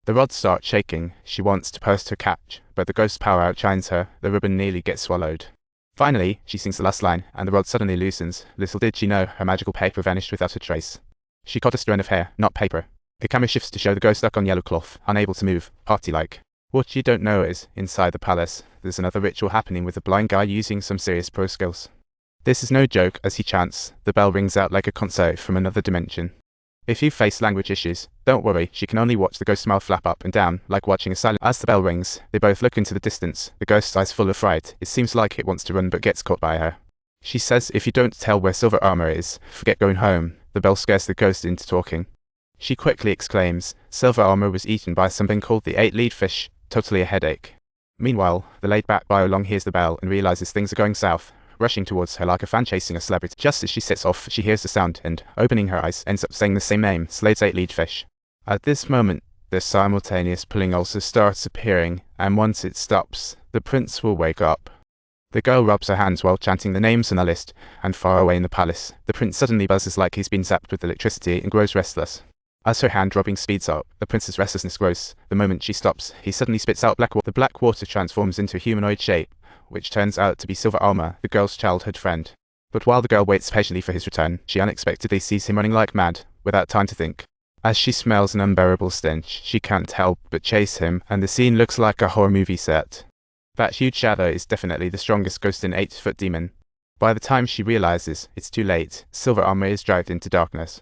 The rods start shaking. She wants to post her catch, but the ghost's power outshines her. The ribbon nearly gets swallowed. Finally, she sings the last line, and the rod suddenly loosens. Little did she know, her magical paper vanished without a trace. She caught a strand of hair, not paper. The camera shifts to show the ghost stuck on yellow cloth, unable to move, party-like. What you don't know is, inside the palace, there's another ritual happening with a blind guy using some serious pro skills. This is no joke. As he chants, the bell rings out like a concert from another dimension. If you face language issues, don't worry, she can only watch the ghost's mouth flap up and down, like watching a silent. As the bell rings, they both look into the distance, the ghost's eyes full of fright. It seems like it wants to run but gets caught by her. She says if you don't tell where Silver Armor is, forget going home. The bell scares the ghost into talking. She quickly exclaims, Silver Armor was eaten by something called the 8-lead fish, totally a headache. Meanwhile, the laid-back Biolong hears the bell and realizes things are going south, rushing towards her like a fan chasing a celebrity. Just as she sets off, she hears the sound and, opening her eyes, ends up saying the same name, Slade's 8-lead fish. At this moment, the simultaneous pulling also starts appearing, and once it stops, the prince will wake up. The girl rubs her hands while chanting the names on a list, and far away in the palace, the prince suddenly buzzes like he's been zapped with electricity and grows restless. As her hand rubbing speeds up, the prince's restlessness grows. The moment she stops, he suddenly spits out black water. The black water transforms into a humanoid shape, which turns out to be Silver Armor, the girl's childhood friend. But while the girl waits patiently for his return, she unexpectedly sees him running like mad, without time to think. As she smells an unbearable stench, she can't help but chase him, and the scene looks like a horror movie set. That huge shadow is definitely the strongest ghost in 8-foot demon. By the time she realizes it's too late, Silver Armor is dragged into darkness.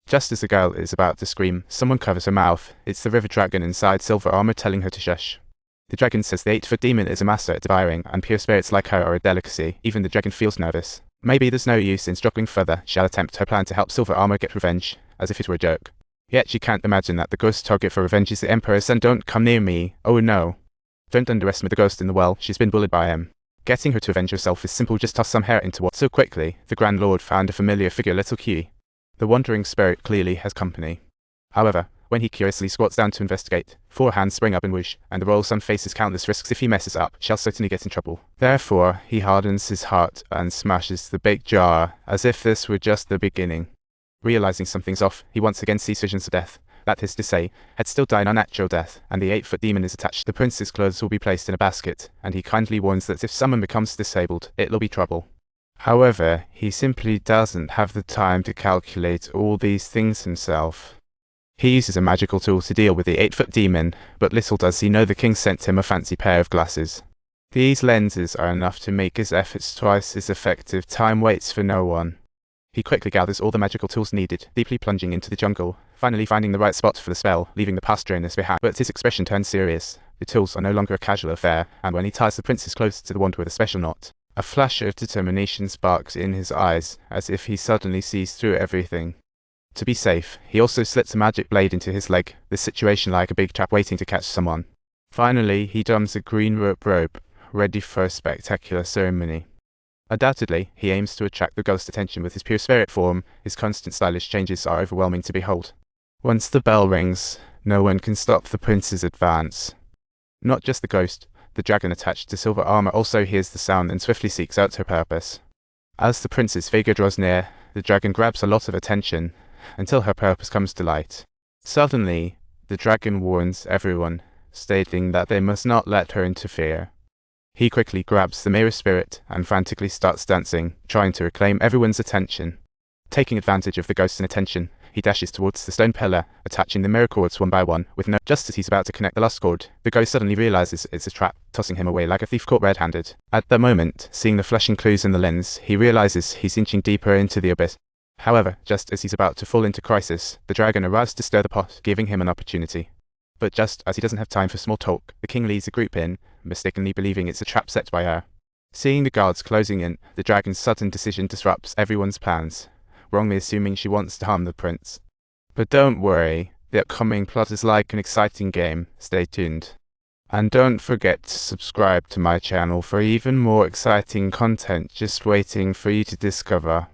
Just as the girl is about to scream, someone covers her mouth. It's the river dragon inside Silver Armor telling her to shush. The dragon says the 8-foot demon is a master at devouring, and pure spirits like her are a delicacy. Even the dragon feels nervous. Maybe there's no use in struggling further. She'll attempt her plan to help Silver Armor get revenge, as if it were a joke. Yet she can't imagine that the ghost's target for revenge is the Emperor's son. Don't come near me. Oh no. Don't underestimate the ghost in the well. She's been bullied by him. Getting her to avenge herself is simple. Just toss some hair into water. So quickly, the Grand Lord found a familiar figure, Little Q. The wandering spirit clearly has company. However, when he curiously squats down to investigate, 4 hands spring up and whoosh, and the royal son faces countless risks. If he messes up, shall certainly get in trouble. Therefore, he hardens his heart and smashes the big jar, as if this were just the beginning. Realizing something's off, he once again sees visions of death. That is to say, had still died an unnatural death, and the 8-foot demon is attached. The prince's clothes will be placed in a basket, and he kindly warns that if someone becomes disabled, it'll be trouble. However, he simply doesn't have the time to calculate all these things himself. He uses a magical tool to deal with the 8-foot demon, but little does he know the king sent him a fancy pair of glasses. These lenses are enough to make his efforts twice as effective. Time waits for no one. He quickly gathers all the magical tools needed, deeply plunging into the jungle, finally finding the right spot for the spell, leaving the past drainers behind. But his expression turns serious. The tools are no longer a casual affair, and when he ties the prince's clothes to the wand with a special knot, a flash of determination sparks in his eyes, as if he suddenly sees through everything. To be safe, he also slips a magic blade into his leg, the situation like a big trap waiting to catch someone. Finally, he dons a green robe, ready for a spectacular ceremony. Undoubtedly, he aims to attract the ghost's attention with his pure spirit form. His constant stylish changes are overwhelming to behold. Once the bell rings, no one can stop the prince's advance. Not just the ghost, the dragon attached to Silver Armor also hears the sound and swiftly seeks out her purpose. As the prince's figure draws near, the dragon grabs a lot of attention, until her purpose comes to light. Suddenly, the dragon warns everyone, stating that they must not let her interfere. He quickly grabs the mirror spirit and frantically starts dancing, trying to reclaim everyone's attention. Taking advantage of the ghost's inattention, he dashes towards the stone pillar, attaching the mirror cords one by one, with no— Just as he's about to connect the last cord, the ghost suddenly realizes it's a trap, tossing him away like a thief caught red-handed. At that moment, seeing the flashing clues in the lens, he realizes he's inching deeper into the abyss. However, just as he's about to fall into crisis, the dragon arrives to stir the pot, giving him an opportunity. But just as he doesn't have time for small talk, the king leads a group in, mistakenly believing it's a trap set by her. Seeing the guards closing in, the dragon's sudden decision disrupts everyone's plans, wrongly assuming she wants to harm the prince. But don't worry, the upcoming plot is like an exciting game. Stay tuned. And don't forget to subscribe to my channel for even more exciting content just waiting for you to discover.